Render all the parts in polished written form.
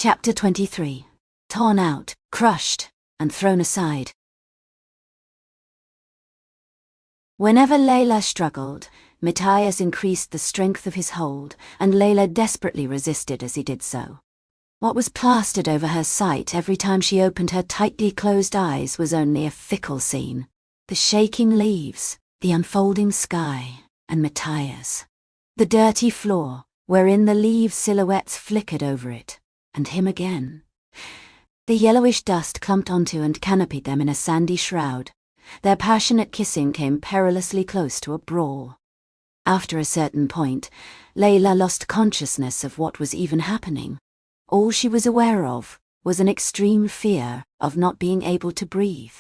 Chapter 23. Torn out, crushed, and thrown aside. Whenever Layla struggled, Matias increased the strength of his hold, and Layla desperately resisted as he did so. What was plastered over her sight every time she opened her tightly closed eyes was only a fickle scene. The shaking leaves, the unfolding sky, and Matias. The dirty floor, wherein the leaves' silhouettes flickered over it, and him again. The yellowish dust clumped onto and canopied them in a sandy shroud. Their passionate kissing came perilously close to a brawl. After a certain point, Layla lost consciousness of what was even happening. All she was aware of was an extreme fear of not being able to breathe.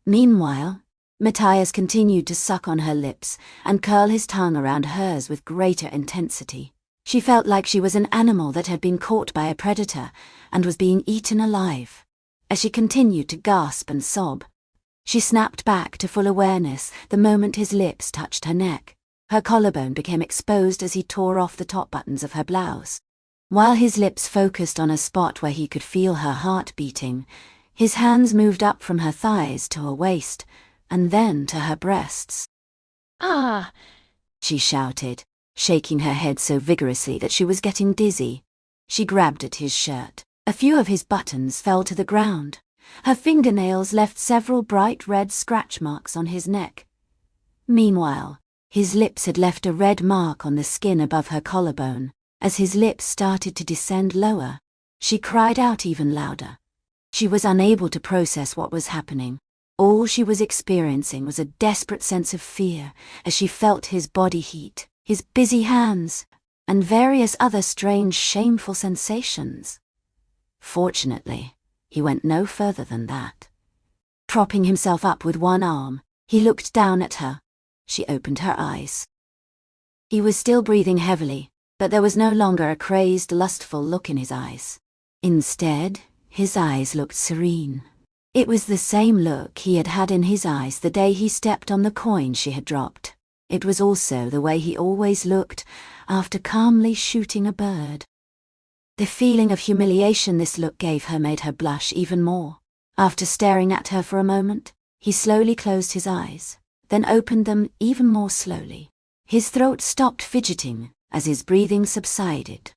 Meanwhile, Matias continued to suck on her lips and curl his tongue around hers with greater intensity. She felt like she was an animal that had been caught by a predator and was being eaten alive. As she continued to gasp and sob, she snapped back to full awareness the moment his lips touched her neck. Her collarbone became exposed as he tore off the top buttons of her blouse. While his lips focused on a spot where he could feel her heart beating, his hands moved up from her thighs to her waist, and then to her breasts. "Ah!" she shouted, shaking her head so vigorously that she was getting dizzy. She grabbed at his shirt. A few of his buttons fell to the ground. Her fingernails left several bright red scratch marks on his neck. Meanwhile, his lips had left a red mark on the skin above her collarbone. As his lips started to descend lower, she cried out even louder. She was unable to process what was happening. All she was experiencing was a desperate sense of fear as she felt his body heat, his busy hands, and various other strange, shameful sensations. Fortunately, he went no further than that. Propping himself up with one arm, he looked down at her. She opened her eyes. He was still breathing heavily, but there was no longer a crazed, lustful look in his eyes. Instead, his eyes looked serene. It was the same look he had had in his eyes the day he stepped on the coin she had dropped. It was also the way he always looked after calmly shooting a bird. The feeling of humiliation this look gave her made her blush even more. After staring at her for a moment, he slowly closed his eyes, then opened them even more slowly. His throat stopped fidgeting as his breathing subsided.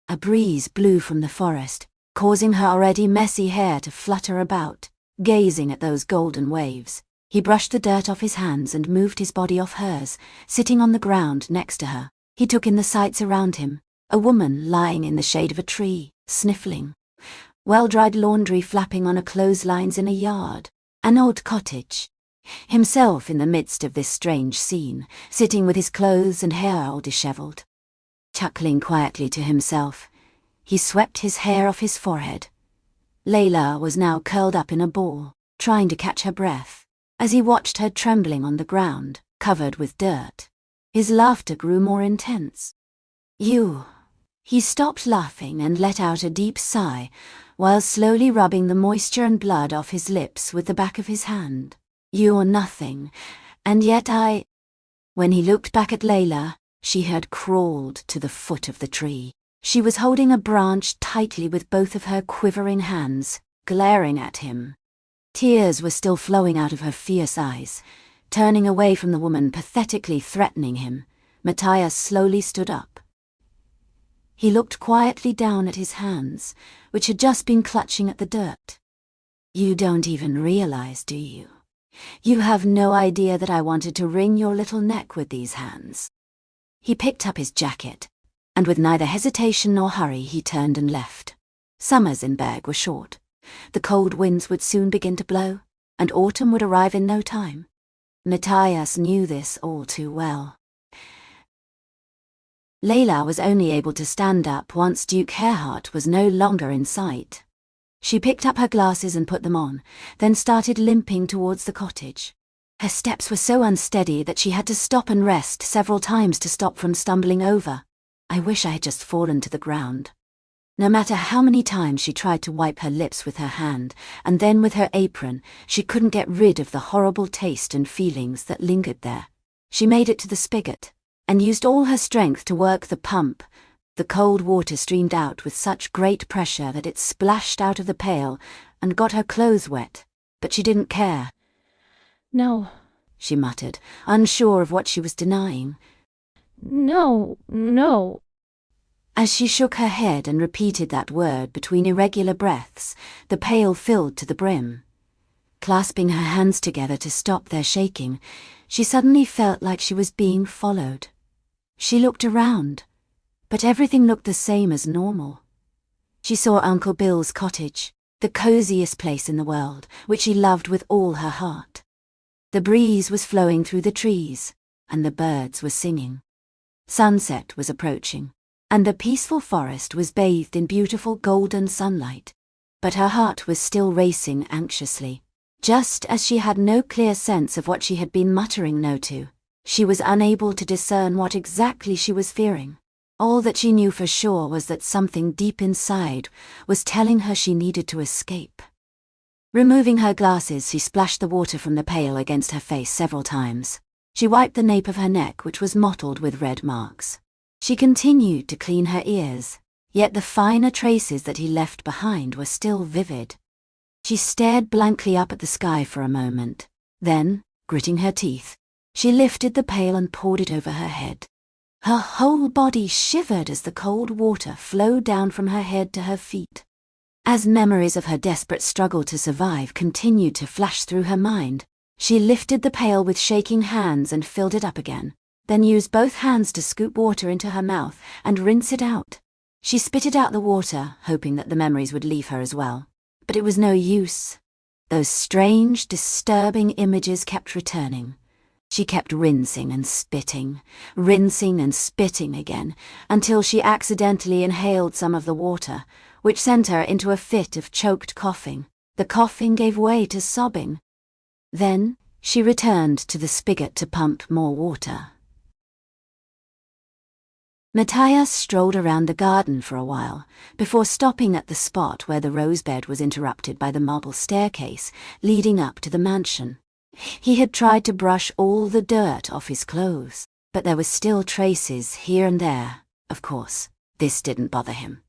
A breeze blew from the forest, causing her already messy hair to flutter about. Gazing at those golden waves, he brushed the dirt off his hands and moved his body off hers, sitting on the ground next to her. He took in the sights around him, a woman lying in the shade of a tree, sniffling, well-dried laundry flapping on a clotheslines in a yard, an old cottage. Himself in the midst of this strange scene, sitting with his clothes and hair all disheveled. Chuckling quietly to himself, he swept his hair off his forehead. Layla was now curled up in a ball, trying to catch her breath, as he watched her trembling on the ground, covered with dirt. His laughter grew more intense. "You." He stopped laughing and let out a deep sigh, while slowly rubbing the moisture and blood off his lips with the back of his hand. "You're nothing, and yet I—" When he looked back at Layla, she had crawled to the foot of the tree. She was holding a branch tightly with both of her quivering hands, glaring at him. Tears were still flowing out of her fierce eyes. Turning away from the woman pathetically threatening him, Matias slowly stood up. He looked quietly down at his hands, which had just been clutching at the dirt. "You don't even realize, do you? You have no idea that I wanted to wring your little neck with these hands." He picked up his jacket, and with neither hesitation nor hurry he turned and left. Summers in Berg were short. The cold winds would soon begin to blow, and autumn would arrive in no time. Matias knew this all too well. Layla was only able to stand up once Duke Gerhardt was no longer in sight. She picked up her glasses and put them on, then started limping towards the cottage. Her steps were so unsteady that she had to stop and rest several times to stop from stumbling over. I wish I had just fallen to the ground. No matter how many times she tried to wipe her lips with her hand, and then with her apron, she couldn't get rid of the horrible taste and feelings that lingered there. She made it to the spigot, and used all her strength to work the pump, The cold water streamed out with such great pressure that it splashed out of the pail and got her clothes wet, but she didn't care. "No," she muttered, unsure of what she was denying. "No, no." As she shook her head and repeated that word between irregular breaths, the pail filled to the brim. Clasping her hands together to stop their shaking, she suddenly felt like she was being followed. She looked around, but everything looked the same as normal. She saw Uncle Bill's cottage, the coziest place in the world, which she loved with all her heart. The breeze was flowing through the trees, and the birds were singing. Sunset was approaching, and the peaceful forest was bathed in beautiful golden sunlight. But her heart was still racing anxiously. Just as she had no clear sense of what she had been muttering no to, she was unable to discern what exactly she was fearing. All that she knew for sure was that something deep inside was telling her she needed to escape. Removing her glasses, she splashed the water from the pail against her face several times. She wiped the nape of her neck, which was mottled with red marks. She continued to clean her ears, yet the finer traces that he left behind were still vivid. She stared blankly up at the sky for a moment. Then, gritting her teeth, she lifted the pail and poured it over her head. Her whole body shivered as the cold water flowed down from her head to her feet. As memories of her desperate struggle to survive continued to flash through her mind, she lifted the pail with shaking hands and filled it up again, then used both hands to scoop water into her mouth and rinse it out. She spitted out the water, hoping that the memories would leave her as well. But it was no use. Those strange, disturbing images kept returning. She kept rinsing and spitting again, until she accidentally inhaled some of the water, which sent her into a fit of choked coughing. The coughing gave way to sobbing. Then she returned to the spigot to pump more water. Matias strolled around the garden for a while, before stopping at the spot where the rosebed was interrupted by the marble staircase leading up to the mansion. He had tried to brush all the dirt off his clothes, but there were still traces here and there. Of course, this didn't bother him.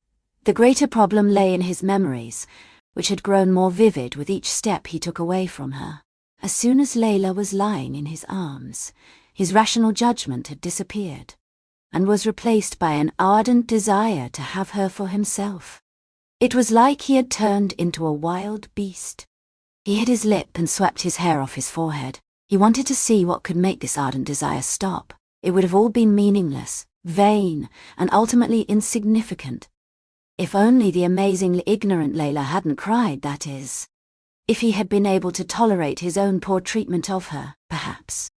The greater problem lay in his memories, which had grown more vivid with each step he took away from her. As soon as Layla was lying in his arms, his rational judgment had disappeared, and was replaced by an ardent desire to have her for himself. It was like he had turned into a wild beast. He hit his lip and swept his hair off his forehead. He wanted to see what could make this ardent desire stop. It would have all been meaningless, vain, and ultimately insignificant. If only the amazingly ignorant Layla hadn't cried, that is. If he had been able to tolerate his own poor treatment of her, perhaps.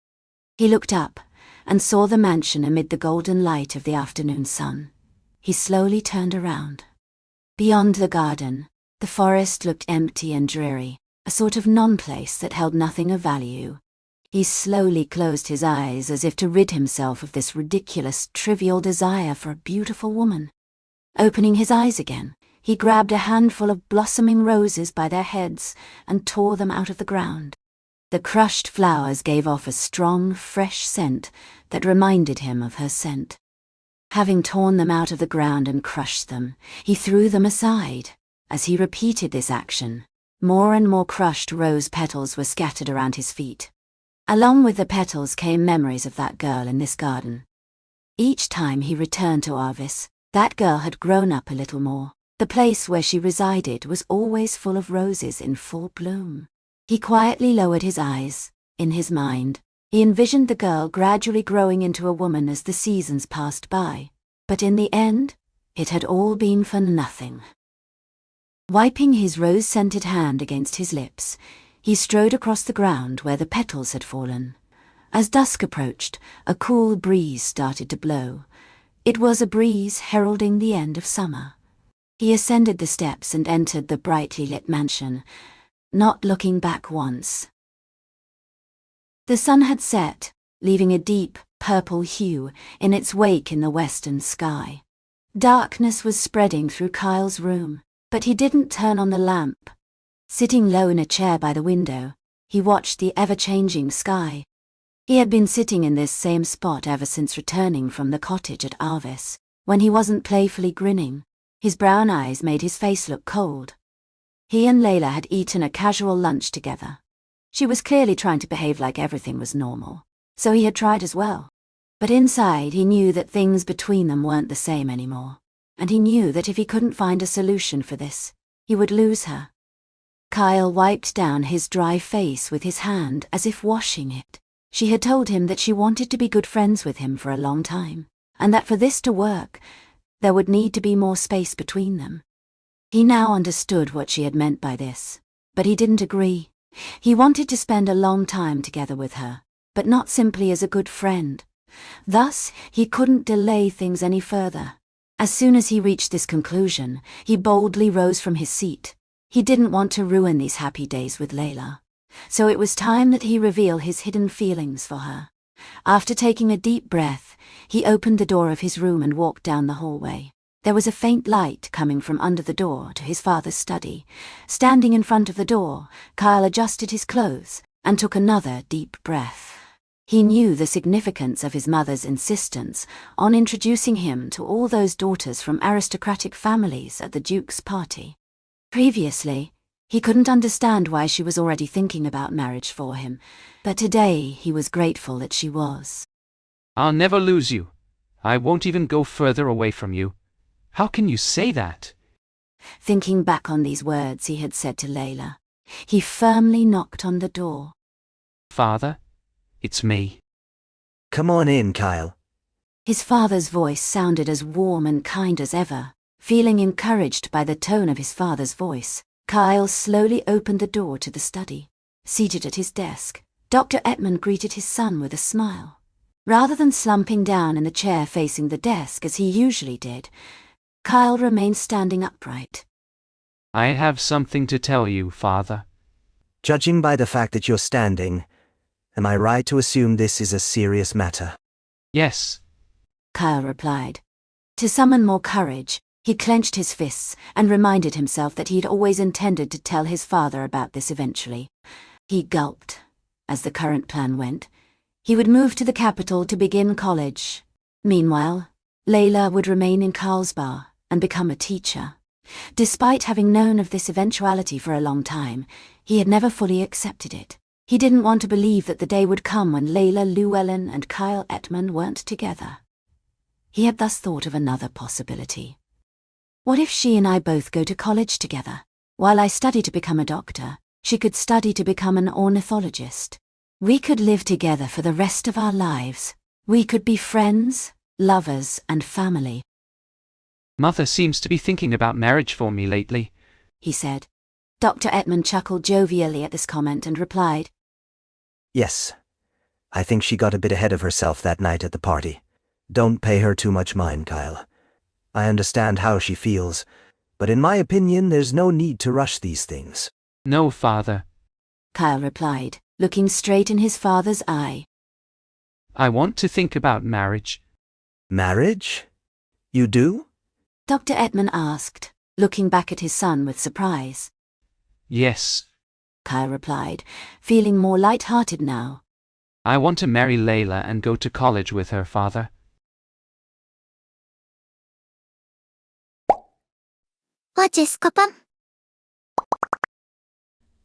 He looked up and saw the mansion amid the golden light of the afternoon sun. He slowly turned around. Beyond the garden, the forest looked empty and dreary, a sort of non-place that held nothing of value. He slowly closed his eyes as if to rid himself of this ridiculous, trivial desire for a beautiful woman. Opening his eyes again, he grabbed a handful of blossoming roses by their heads and tore them out of the ground. The crushed flowers gave off a strong, fresh scent that reminded him of her scent. Having torn them out of the ground and crushed them, he threw them aside. As he repeated this action, more and more crushed rose petals were scattered around his feet. Along with the petals came memories of that girl in this garden. Each time he returned to Arvis, that girl had grown up a little more. The place where she resided was always full of roses in full bloom. He quietly lowered his eyes. In his mind, he envisioned the girl gradually growing into a woman as the seasons passed by. But in the end, it had all been for nothing. Wiping his rose-scented hand against his lips, he strode across the ground where the petals had fallen. As dusk approached, a cool breeze started to blow. It was a breeze heralding the end of summer. He ascended the steps and entered the brightly lit mansion, not looking back once. The sun had set, leaving a deep, purple hue in its wake in the western sky. Darkness was spreading through Kyle's room, but he didn't turn on the lamp. Sitting low in a chair by the window, he watched the ever-changing sky. He had been sitting in this same spot ever since returning from the cottage at Arvis. When he wasn't playfully grinning, his brown eyes made his face look cold. He and Layla had eaten a casual lunch together. She was clearly trying to behave like everything was normal, so he had tried as well. But inside he knew that things between them weren't the same anymore, and he knew that if he couldn't find a solution for this, he would lose her. Kyle wiped down his dry face with his hand as if washing it. She had told him that she wanted to be good friends with him for a long time, and that for this to work, there would need to be more space between them. He now understood what she had meant by this, but he didn't agree. He wanted to spend a long time together with her, but not simply as a good friend. Thus, he couldn't delay things any further. As soon as he reached this conclusion, he boldly rose from his seat. He didn't want to ruin these happy days with Layla, so it was time that he reveal his hidden feelings for her. After taking a deep breath, he opened the door of his room and walked down the hallway. There was a faint light coming from under the door to his father's study. Standing in front of the door, Kyle adjusted his clothes and took another deep breath. He knew the significance of his mother's insistence on introducing him to all those daughters from aristocratic families at the Duke's party. Previously, he couldn't understand why she was already thinking about marriage for him, but today he was grateful that she was. I'll never lose you. I won't even go further away from you. How can you say that? Thinking back on these words he had said to Layla, he firmly knocked on the door. Father, it's me. Come on in, Kyle. His father's voice sounded as warm and kind as ever. Feeling encouraged by the tone of his father's voice, Kyle slowly opened the door to the study. Seated at his desk, Dr. Ettman greeted his son with a smile. Rather than slumping down in the chair facing the desk as he usually did, Kyle remained standing upright. I have something to tell you, Father. Judging by the fact that you're standing, am I right to assume this is a serious matter? Yes. Kyle replied. To summon more courage, he clenched his fists and reminded himself that he'd always intended to tell his father about this eventually. He gulped. As the current plan went, he would move to the capital to begin college. Meanwhile, Layla would remain in Carlsbad and become a teacher. Despite having known of this eventuality for a long time, he had never fully accepted it. He didn't want to believe that the day would come when Layla Llewellyn and Kyle Ettman weren't together. He had thus thought of another possibility. What if she and I both go to college together? While I study to become a doctor, she could study to become an ornithologist. We could live together for the rest of our lives. We could be friends, lovers, and family. Mother seems to be thinking about marriage for me lately, he said. Dr. Ettman chuckled jovially at this comment and replied, Yes. I think she got a bit ahead of herself that night at the party. Don't pay her too much mind, Kyle. I understand how she feels, but in my opinion there's no need to rush these things. No, Father. Kyle replied, looking straight in his father's eye. I want to think about marriage. Marriage? You do? Dr. Ettman asked, looking back at his son with surprise. Yes. Kyle replied, feeling more light-hearted now. I want to marry Layla and go to college with her, Father. AudiosKoppo